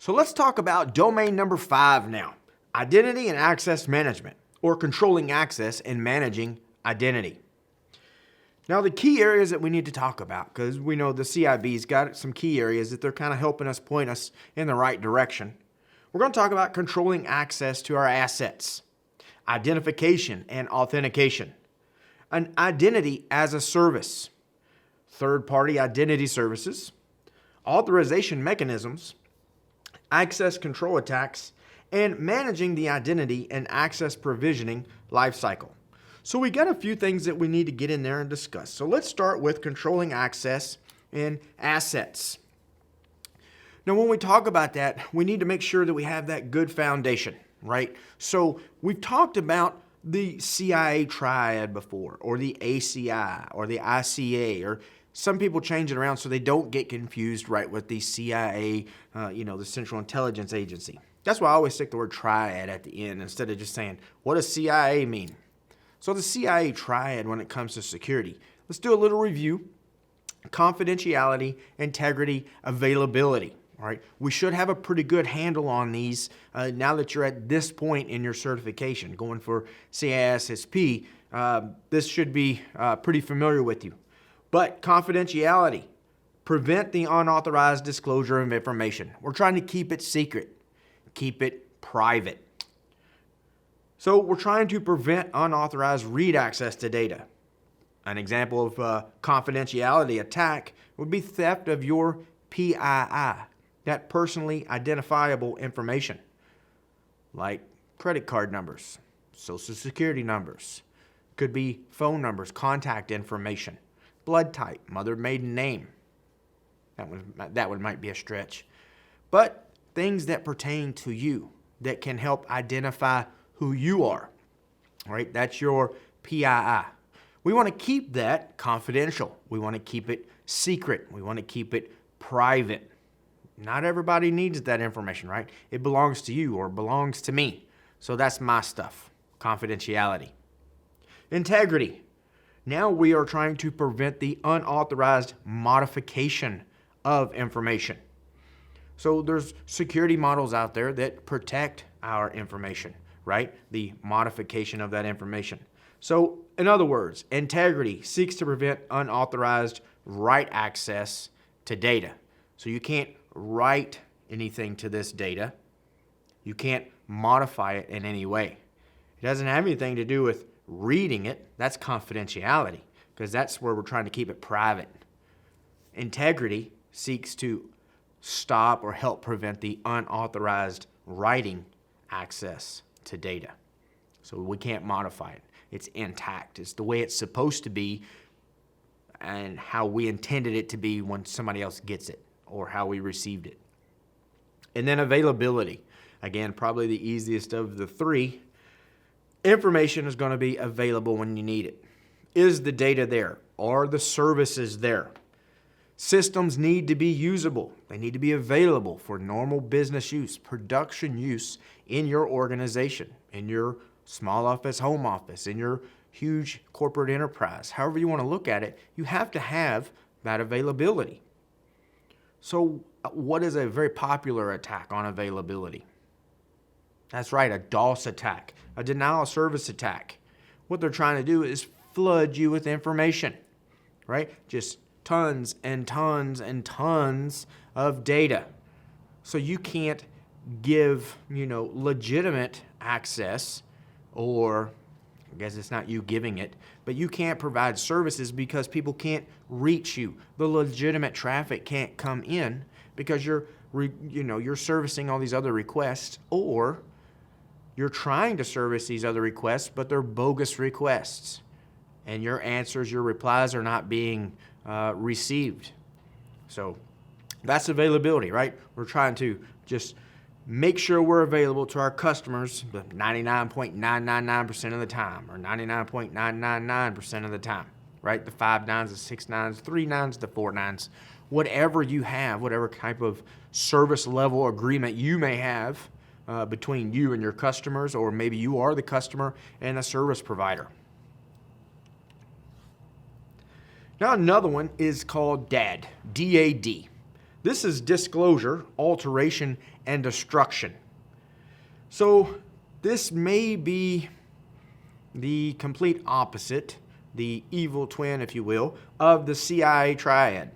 So let's talk about domain number 5 now. Identity and access management, or controlling access and managing identity. Now the key areas that we need to talk about, because we know the CIB's got some key areas that they're kind of helping us point us in the right direction. We're going to talk about controlling access to our assets, identification and authentication, an identity as a service, third-party identity services, authorization mechanisms, access control attacks, and managing the identity and access provisioning lifecycle. So we got a few things that we need to get in there and discuss. So let's start with controlling access and assets. Now when we talk about that, we need to make sure that we have that good foundation, right? So we've talked about the CIA triad before, or the ACI, or the ICA, or some people change it around so they don't get confused, right, with the CIA, the Central Intelligence Agency. That's why I always stick the word triad at the end instead of just saying, what does CIA mean? So the CIA triad when it comes to security. Let's do a little review. Confidentiality, integrity, availability. All right, we should have a pretty good handle on these now that you're at this point in your certification, going for CISSP. This should be pretty familiar with you. But confidentiality, prevent the unauthorized disclosure of information. We're trying to keep it secret, keep it private. So we're trying to prevent unauthorized read access to data. An example of confidentiality attack would be theft of your PII, that personally identifiable information, like credit card numbers, social security numbers, could be phone numbers, contact information, blood type, mother maiden name. That one might be a stretch. But things that pertain to you that can help identify who you are. All right, that's your PII. We want to keep that confidential. We want to keep it secret. We want to keep it private. Not everybody needs that information, right? It belongs to you or belongs to me. So that's my stuff, confidentiality. Integrity. Now we are trying to prevent the unauthorized modification of information. So there's security models out there that protect our information, right? The modification of that information. So in other words, integrity seeks to prevent unauthorized write access to data. So you can't write anything to this data. You can't modify it in any way. It doesn't have anything to do with reading it. That's confidentiality, because that's where we're trying to keep it private. Integrity seeks to stop or help prevent the unauthorized writing access to data. So we can't modify it. It's intact. It's the way it's supposed to be and how we intended it to be when somebody else gets it or how we received it. And then availability. Again, probably the easiest of the three. Information is going to be available when you need it. Is the data there? Are the services there? Systems need to be usable. They need to be available for normal business use, production use in your organization, in your small office, home office, in your huge corporate enterprise. However you want to look at it, you have to have that availability. So what is a very popular attack on availability? That's right, a DOS attack, a denial of service attack. What they're trying to do is flood you with information, right? Just tons and tons and tons of data. So you can't give, legitimate access, or I guess it's not you giving it, but you can't provide services because people can't reach you. The legitimate traffic can't come in because you're servicing all these other requests, or you're trying to service these other requests, but they're bogus requests. And your answers, your replies are not being received. So that's availability, right? We're trying to just make sure we're available to our customers 99.999% of the time, or 99.999% of the time, right? The 5 nines, the 6 nines, 3 nines, the 4 nines, whatever you have, whatever type of service level agreement you may have between you and your customers, or maybe you are the customer and a service provider. Now another one is called DAD, D-A-D. This is disclosure, alteration, and destruction. So this may be the complete opposite, the evil twin, if you will, of the CIA triad.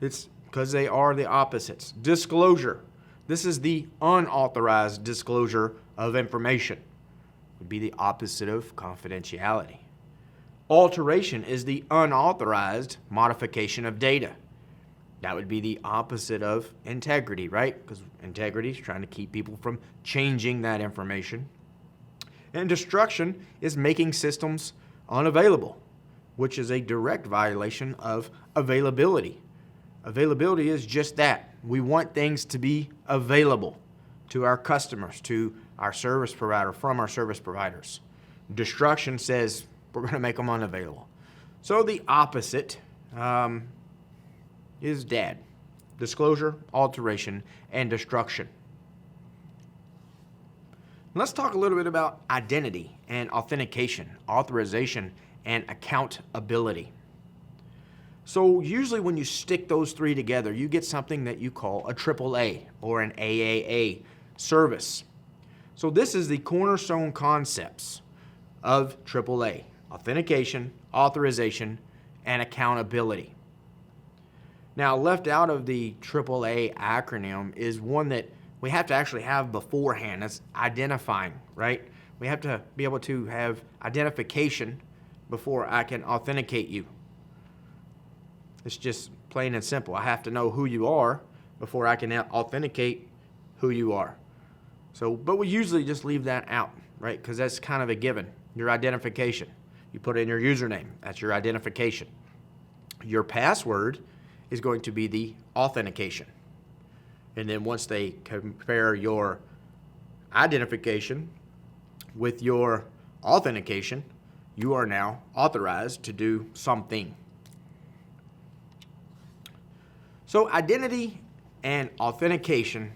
It's because they are the opposites. Disclosure. This is the unauthorized disclosure of information. Would be the opposite of confidentiality. Alteration is the unauthorized modification of data. That would be the opposite of integrity, right? Because integrity is trying to keep people from changing that information. And destruction is making systems unavailable, which is a direct violation of availability. Availability is just that. We want things to be available to our customers, to our service provider, from our service providers. Destruction says we're going to make them unavailable. So the opposite is DAD. Disclosure, alteration, and destruction. Let's talk a little bit about identity and authentication, authorization, and accountability. So usually when you stick those three together, you get something that you call a AAA or an AAA service. So this is the cornerstone concepts of AAA: authentication, authorization, and accountability. Now, left out of the AAA acronym is one that we have to actually have beforehand. That's identifying, right? We have to be able to have identification before I can authenticate you. It's just plain and simple. I have to know who you are before I can authenticate who you are. So, but we usually just leave that out, right? Because that's kind of a given. Your identification. You put in your username. That's your identification. Your password is going to be the authentication. And then once they compare your identification with your authentication, you are now authorized to do something. So identity and authentication,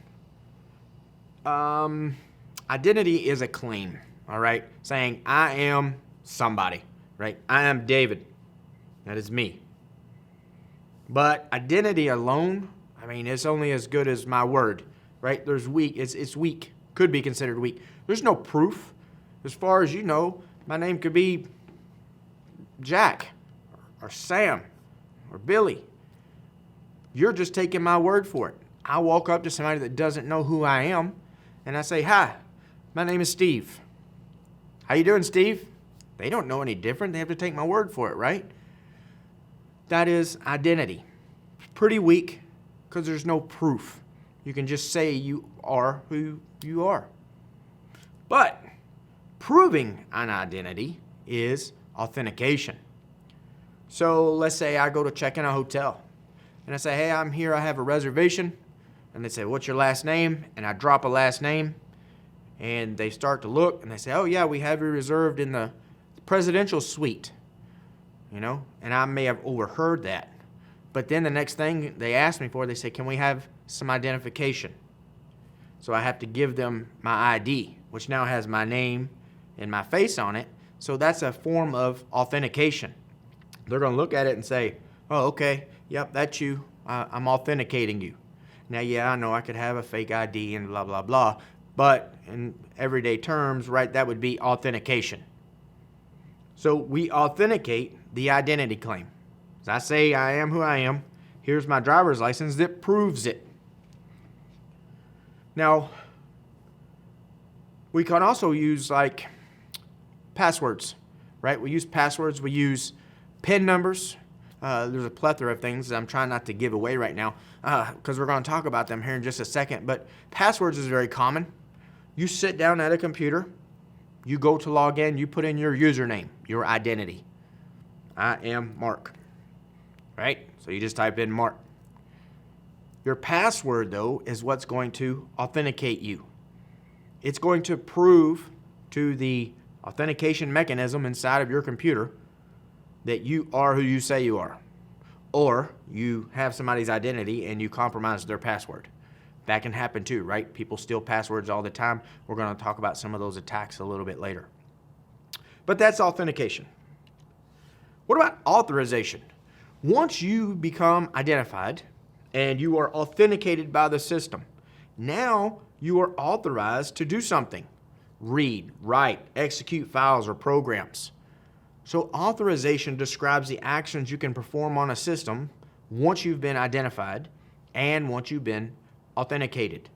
identity is a claim, all right? Saying I am somebody, right? I am David. That is me. But identity alone, I mean, it's only as good as my word, right? There's weak. It's weak. Could be considered weak. There's no proof. As far as you know, my name could be Jack or Sam or Billy. You're just taking my word for it. I walk up to somebody that doesn't know who I am, and I say, "Hi, my name is Steve. How you doing, Steve?" They don't know any different. They have to take my word for it, right? That is identity. Pretty weak because there's no proof. You can just say you are who you are. But proving an identity is authentication. So let's say I go to check in a hotel and I say, "Hey, I'm here, I have a reservation." And they say, "What's your last name?" And I drop a last name and they start to look and they say, "Oh yeah, we have you reserved in the presidential suite." You know, and I may have overheard that. But then the next thing they ask me for, they say, "Can we have some identification?" So I have to give them my ID, which now has my name and my face on it. So that's a form of authentication. They're going to look at it and say, "Oh, okay, yep, that's you. I'm authenticating you." Now, yeah, I know I could have a fake ID and blah, blah, blah. But in everyday terms, right, that would be authentication. So we authenticate the identity claim. As I say, I am who I am. Here's my driver's license that proves it. Now, we can also use like passwords, right? We use passwords. We use PIN numbers. There's a plethora of things that I'm trying not to give away right now because we're going to talk about them here in just a second. But passwords is very common. You sit down at a computer. You go to log in. You put in your username, your identity. I am Mark, right? So you just type in Mark. Your password, though, is what's going to authenticate you. It's going to prove to the authentication mechanism inside of your computer that you are who you say you are. Or you have somebody's identity and you compromise their password. That can happen too, right? People steal passwords all the time. We're going to talk about some of those attacks a little bit later. But that's authentication. What about authorization? Once you become identified and you are authenticated by the system. Now you are authorized to do something. Read, write, execute files or programs. So authorization describes the actions you can perform on a system once you've been identified and once you've been authenticated.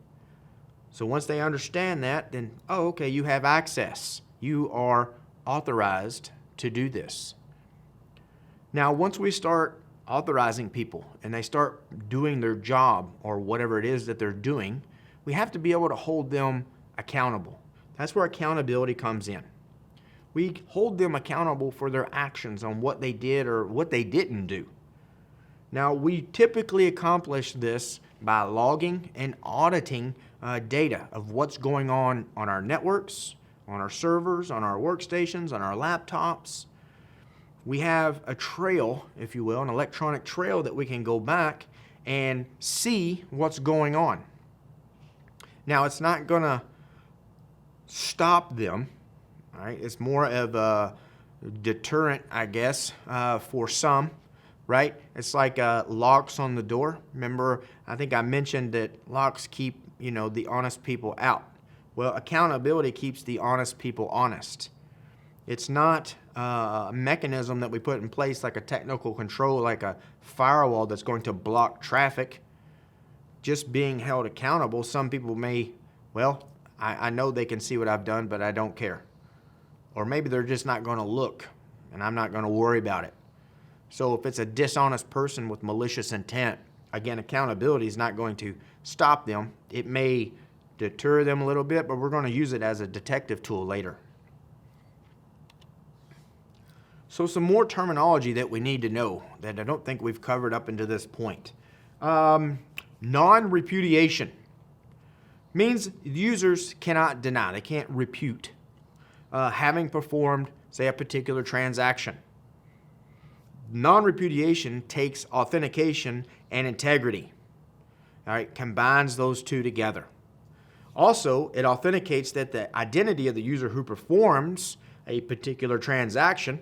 So once they understand that, then, oh, okay, you have access. You are authorized to do this. Now, once we start authorizing people and they start doing their job or whatever it is that they're doing, we have to be able to hold them accountable. That's where accountability comes in. We hold them accountable for their actions on what they did or what they didn't do. Now, we typically accomplish this by logging and auditing data of what's going on our networks, on our servers, on our workstations, on our laptops. We have a trail, if you will, an electronic trail that we can go back and see what's going on. Now, it's not going to stop them. All right? It's more of a deterrent, I guess, for some, right? It's like locks on the door. Remember, I think I mentioned that locks keep, the honest people out. Well, accountability keeps the honest people honest. It's not a mechanism that we put in place like a technical control, like a firewall that's going to block traffic. Just being held accountable, some people may, well, I know they can see what I've done, but I don't care. Or maybe they're just not going to look, and I'm not going to worry about it. So if it's a dishonest person with malicious intent, again, accountability is not going to stop them. It may deter them a little bit, but we're going to use it as a detective tool later. So some more terminology that we need to know that I don't think we've covered up until this point. Non-repudiation means users cannot deny, they can't repute having performed, say, a particular transaction. Non-repudiation takes authentication and integrity. All right, combines those two together. Also, it authenticates that the identity of the user who performs a particular transaction,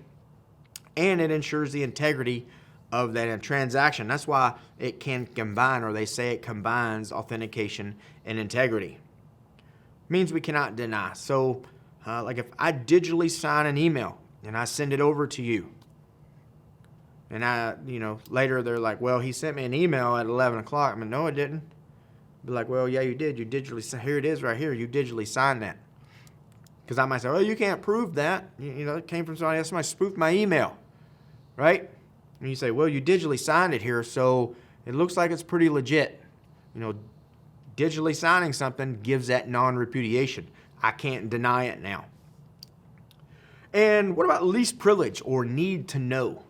and it ensures the integrity of that transaction. That's why it can combine, or they say it combines authentication and integrity. Means we cannot deny. So, like if I digitally sign an email and I send it over to you, and later they're like, well, he sent me an email at 11 o'clock. I mean, no, I didn't. Be like, well, yeah, you did. You digitally, here it is right here. You digitally signed that. Because I might say, well, you can't prove that. It came from somebody else. Somebody spoofed my email, right? And you say, well, you digitally signed it here, so it looks like it's pretty legit. Digitally signing something gives that non-repudiation. I can't deny it now. And what about least privilege or need to know?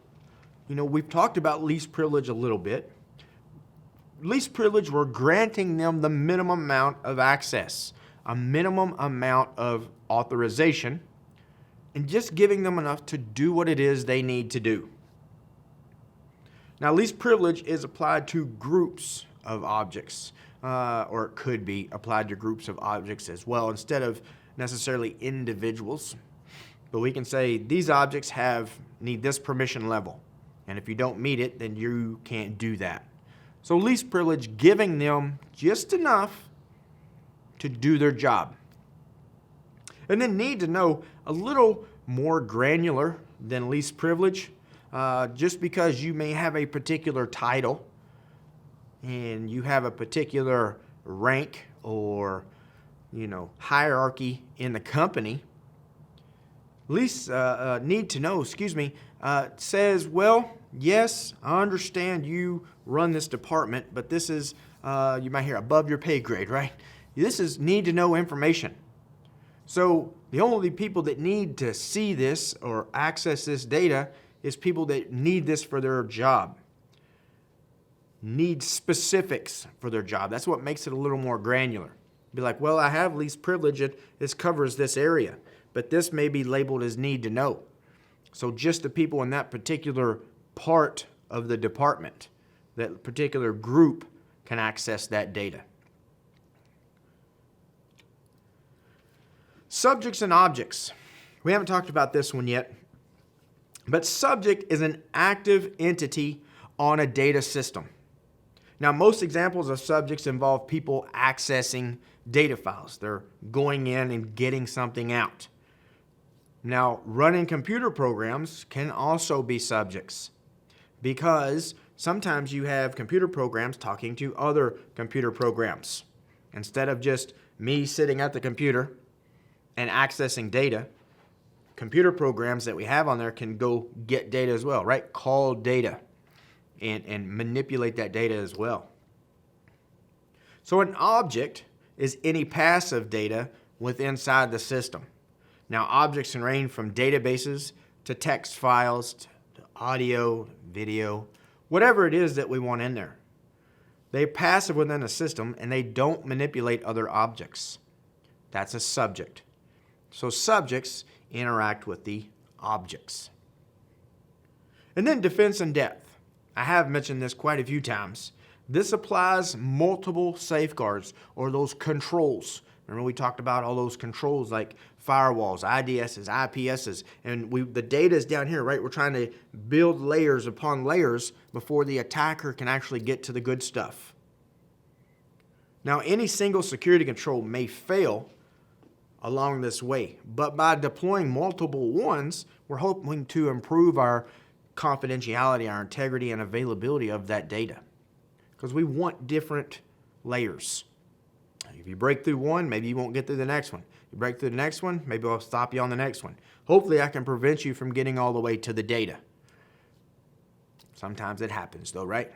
We've talked about least privilege a little bit. Least privilege, we're granting them the minimum amount of access, a minimum amount of authorization, and just giving them enough to do what it is they need to do. Now, least privilege is applied to groups of objects, or it could be applied to groups of objects as well, instead of necessarily individuals. But we can say these objects need this permission level, and if you don't meet it, then you can't do that. So least privilege, giving them just enough to do their job. And then need to know, a little more granular than least privilege. Just because you may have a particular title and you have a particular rank or hierarchy in the company, least need to know, says, well, yes, I understand you run this department, but this is, you might hear, above your pay grade, right? This is need to know information. So the only people that need to see this or access this data is people that need this for their job. Need specifics for their job. That's what makes it a little more granular. Be like, well, I have least privilege. This covers this area, but this may be labeled as need to know. So just the people in that particular part of the department, that particular group, can access that data. Subjects and objects. We haven't talked about this one yet, but subject is an active entity on a data system. Now, most examples of subjects involve people accessing data files. They're going in and getting something out. Now, running computer programs can also be subjects because sometimes you have computer programs talking to other computer programs. Instead of just me sitting at the computer and accessing data, computer programs that we have on there can go get data as well, right? Call data and manipulate that data as well. So an object is any passive data within inside the system. Now, objects can range from databases to text files to audio, video, whatever it is that we want in there. They're passive within a system and they don't manipulate other objects. That's a subject. So subjects interact with the objects. And then defense in depth. I have mentioned this quite a few times. This applies multiple safeguards or those controls. Remember we talked about all those controls like firewalls, IDSs, IPSs, and the data is down here, right? We're trying to build layers upon layers before the attacker can actually get to the good stuff. Now, any single security control may fail along this way, but by deploying multiple ones, we're hoping to improve our confidentiality, our integrity, and availability of that data. Because we want different layers. If you break through one, maybe you won't get through the next one. You break through the next one, maybe I'll stop you on the next one. Hopefully I can prevent you from getting all the way to the data. Sometimes it happens though, right?